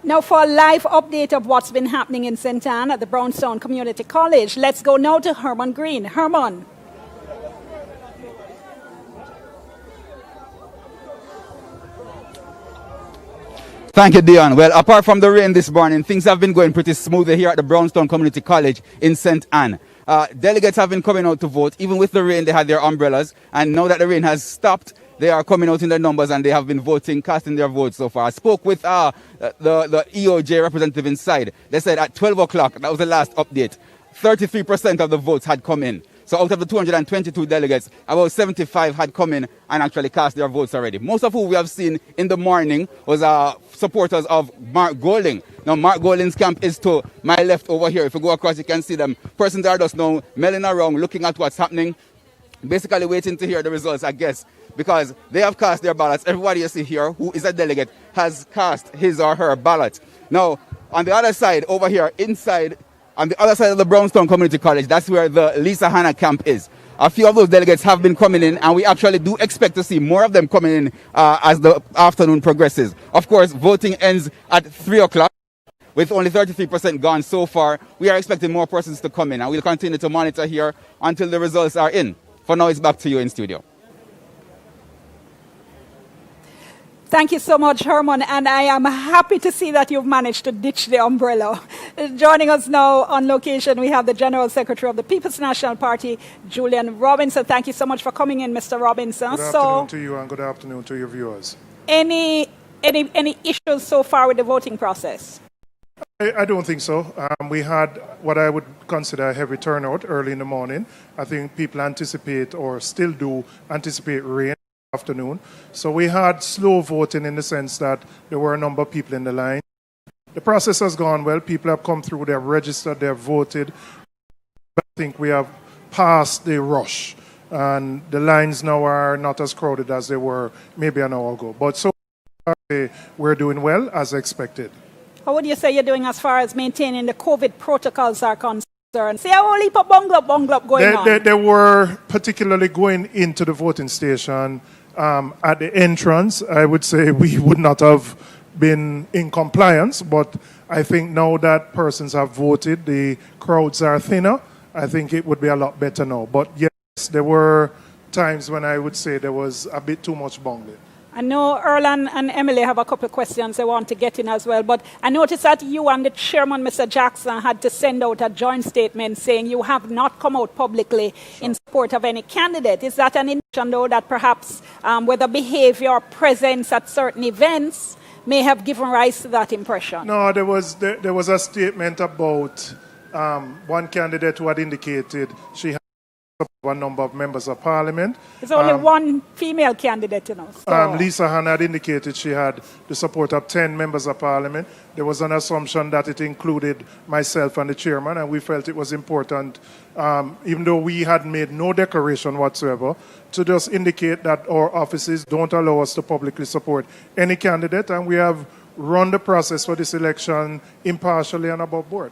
Now for a live update of what's been happening in St. Anne at the Brownstone Community College, let's go now to Herman Green. Herman. Thank you, Dion. Well, apart from the rain this morning, things have been going pretty smoothly here at the Brownstone Community College in St. Anne. Delegates have been coming out to vote. Even with the rain, they had their umbrellas. And now that the rain has stopped, they are coming out in their numbers and they have been voting, casting their votes so far. I spoke with the EOJ representative inside. They said at 12 o'clock, that was the last update, 33% of the votes had come in. So out of the 222 delegates, about 75 had come in and actually cast their votes already. Most of who we have seen in the morning was supporters of Mark Golding. Now, Mark Golding's camp is to my left over here. If you go across, you can see them. Persons are just now milling around, looking at what's happening, basically waiting to hear the results, I guess, because they have cast their ballots. Everybody you see here who is a delegate has cast his or her ballot. Now, on the other side, over here, inside, on the other side of the Brownstone Community College, that's where the Lisa Hanna camp is. A few of those delegates have been coming in, and we actually do expect to see more of them coming in as the afternoon progresses. Of course, voting ends at 3 o'clock. With only 33% gone so far, we are expecting more persons to come in, and we'll continue to monitor here until the results are in. For now, it's back to you in studio. Thank you so much, Herman, and I am happy to see that you've managed to ditch the umbrella. Joining us now on location, we have the General Secretary of the People's National Party, Julian Robinson. Thank you so much for coming in, Mr. Robinson. Good afternoon to you and good afternoon to your viewers. Any issues so far with the voting process? I don't think so. We had what I would consider a heavy turnout early in the morning. I think people anticipate or still do anticipate rain afternoon. So we had slow voting in the sense that there were a number of people in the line. The process has gone well. People have come through, they have registered, they have voted. I think we have passed the rush and the lines now are not as crowded as they were maybe an hour ago. But so far, we're doing well as expected. How would you say you're doing as far as maintaining the COVID protocols are concerned? See how only put bungle up going on? They were particularly going into the voting station at the entrance. I would say we would not have been in compliance, but I think now that persons have voted, the crowds are thinner. I think it would be a lot better now. But yes, there were times when I would say there was a bit too much bungling. I know Earl and Emily have a couple of questions they want to get in as well, but I noticed that you and the chairman, Mr. Jackson, had to send out a joint statement saying you have not come out publicly in support of any candidate. Is that an indication, though, that perhaps whether behavior or presence at certain events may have given rise to that impression? No, there was a statement about one candidate who had indicated she had a number of members of parliament. There's only one female candidate, you know. So. Lisa Hanna had indicated she had the support of 10 members of parliament. There was an assumption that it included myself and the chairman, and we felt it was important, even though we had made no declaration whatsoever, to just indicate that our offices don't allow us to publicly support any candidate, and we have run the process for this election impartially and above board.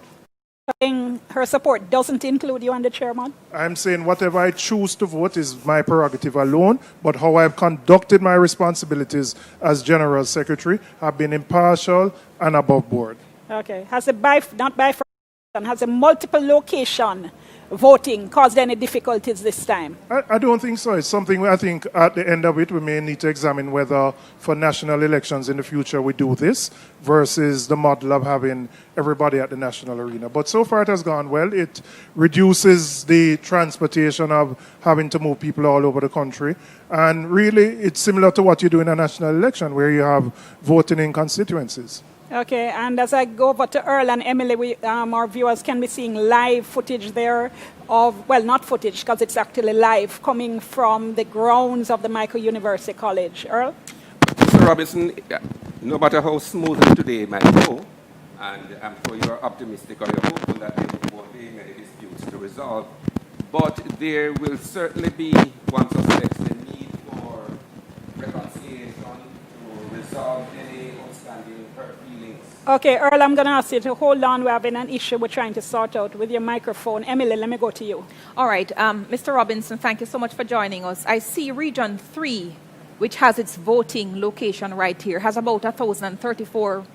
Her support doesn't include you and the chairman? I'm saying whatever I choose to vote is my prerogative alone, but how I've conducted my responsibilities as General Secretary have been impartial and above board. Okay. Has a multiple location voting caused any difficulties this time? I don't think so. It's something I think at the end of it we may need to examine whether for national elections in the future we do this versus the model of having everybody at the national arena. But so far it has gone well. It reduces the transportation of having to move people all over the country. And really it's similar to what you do in a national election where you have voting in constituencies. Okay, and as I go over to Earl and Emily, our viewers can be seeing live footage there of, well, not footage because it's actually live, coming from the grounds of the Michael University College. Earl? Mr. Robinson, no matter how smoothly today might go, and I'm sure you're optimistic or you're hopeful that there won't be many disputes to resolve, but there will certainly be, one suspects, the need for reconciliation to resolve any outstanding hurt feelings. Okay, Earl, I'm going to ask you to hold on. We're having an issue we're trying to sort out with your microphone. Emily, let me go to you. All right. Mr. Robinson, thank you so much for joining us. I see Region 3, which has its voting location right here, has about 1,034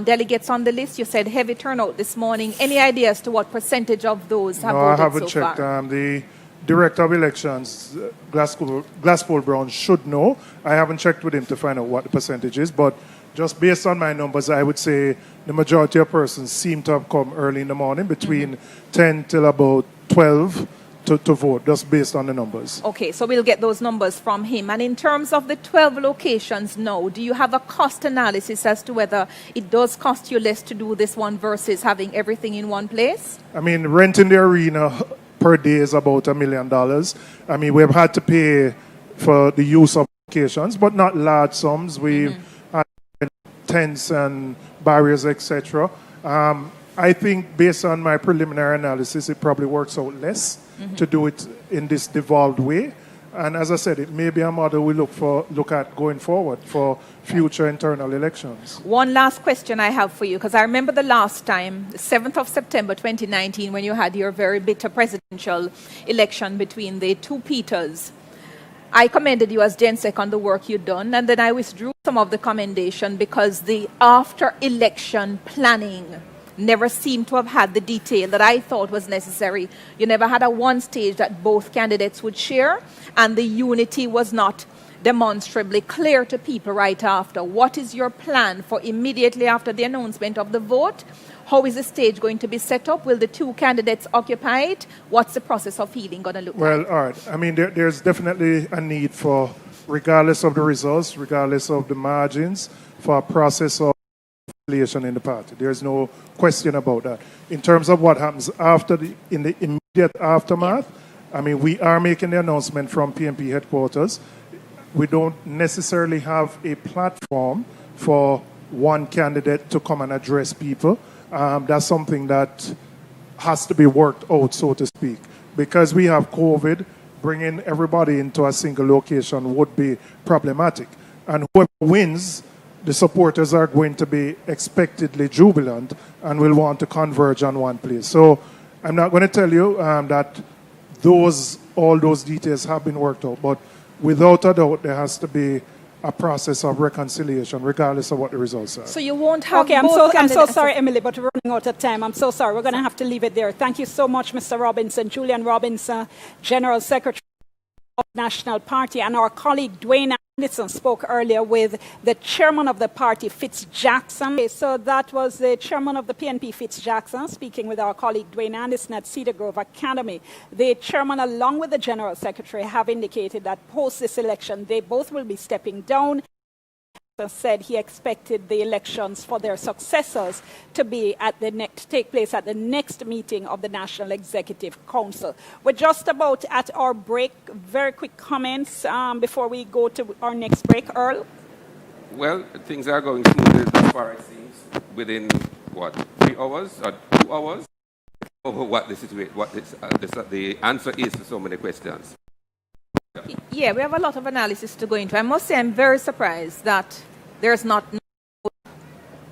delegates on the list. You said heavy turnout this morning. Any idea as to what percentage of those have No, voted I haven't so checked. far? The Director of Elections, Glasspool Brown, should know. I haven't checked with him to find out what the percentage is, but just based on my numbers, I would say the majority of persons seem to have come early in the morning, between 10 till about 12 to vote, just based on the numbers. Okay, so we'll get those numbers from him. And in terms of the 12 locations now, do you have a cost analysis as to whether it does cost you less to do this one versus having everything in one place? I mean, renting the arena per day is about $1 million. I mean, we've had to pay for the use of locations, but not large sums. We've had tents and barriers, etc. I think based on my preliminary analysis, it probably works out less to do it in this devolved way. And as I said, it may be a model we look at going forward for future internal elections. One last question I have for you, because I remember the last time, the 7th of September 2019, when you had your very bitter presidential election between the two Peters. I commended you as GenSec on the work you'd done, and then I withdrew some of the commendation because the after-election planning never seemed to have had the detail that I thought was necessary. You never had a one stage that both candidates would share, and the unity was not demonstrably clear to people right after. What is your plan for immediately after the announcement of the vote? How is the stage going to be set up? Will the two candidates occupy it? What's the process of healing going to look like? Well, all right. I mean, there's definitely a need for, regardless of the results, regardless of the margins, for a process of reconciliation in the party. There's no question about that. In terms of what happens in the immediate aftermath, I mean, we are making the announcement from PNP headquarters. We don't necessarily have a platform for one candidate to come and address people. That's something that has to be worked out, so to speak. Because we have COVID, bringing everybody into a single location would be problematic. And whoever wins, the supporters are going to be expectedly jubilant and will want to converge on one place. So I'm not going to tell you that all those details have been worked out, but without a doubt, there has to be a process of reconciliation, regardless of what the results are. So you won't have Okay, I'm so candidates- sorry, Emily, but we're running out of time. I'm so sorry. We're going to have to leave it there. Thank you so much, Mr. Robinson, Julian Robinson, General Secretary of the National Party, and our colleague Dwayne Anderson spoke earlier with the chairman of the party, Fitz Jackson. Okay, so that was the chairman of the PNP, Fitz Jackson, speaking with our colleague Dwayne Anderson at Cedar Grove Academy. The chairman, along with the general secretary, have indicated that post this election, they both will be stepping down. Said he expected the elections for their successors to be take place at the next meeting of the National Executive Council. We're just about at our break. Very quick comments before we go to our next break. Earl? Well, things are going smoothly as far as it seems. Within, 3 hours or 2 hours? Over what the answer is to so many questions. Yeah, we have a lot of analysis to go into. I must say I'm very surprised that there's not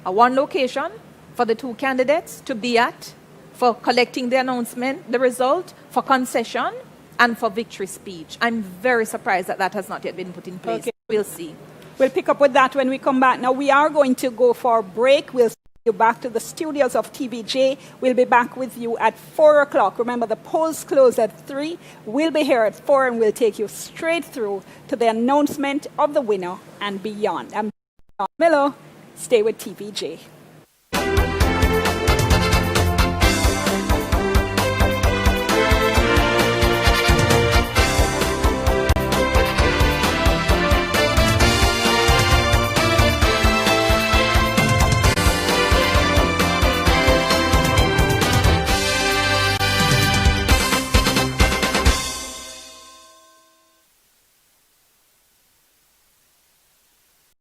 a one location for the two candidates to be at for collecting the announcement, the result, for concession, and for victory speech. I'm very surprised that has not yet been put in place. Okay. We'll see. We'll pick up with that when we come back. Now, we are going to go for a break. We'll you back to the studios of TVJ. We'll be back with you at 4 o'clock. Remember, the polls close at 3. We'll be here at 4, and we'll take you straight through to the announcement of the winner and beyond. I'm Milo. Stay with TVJ.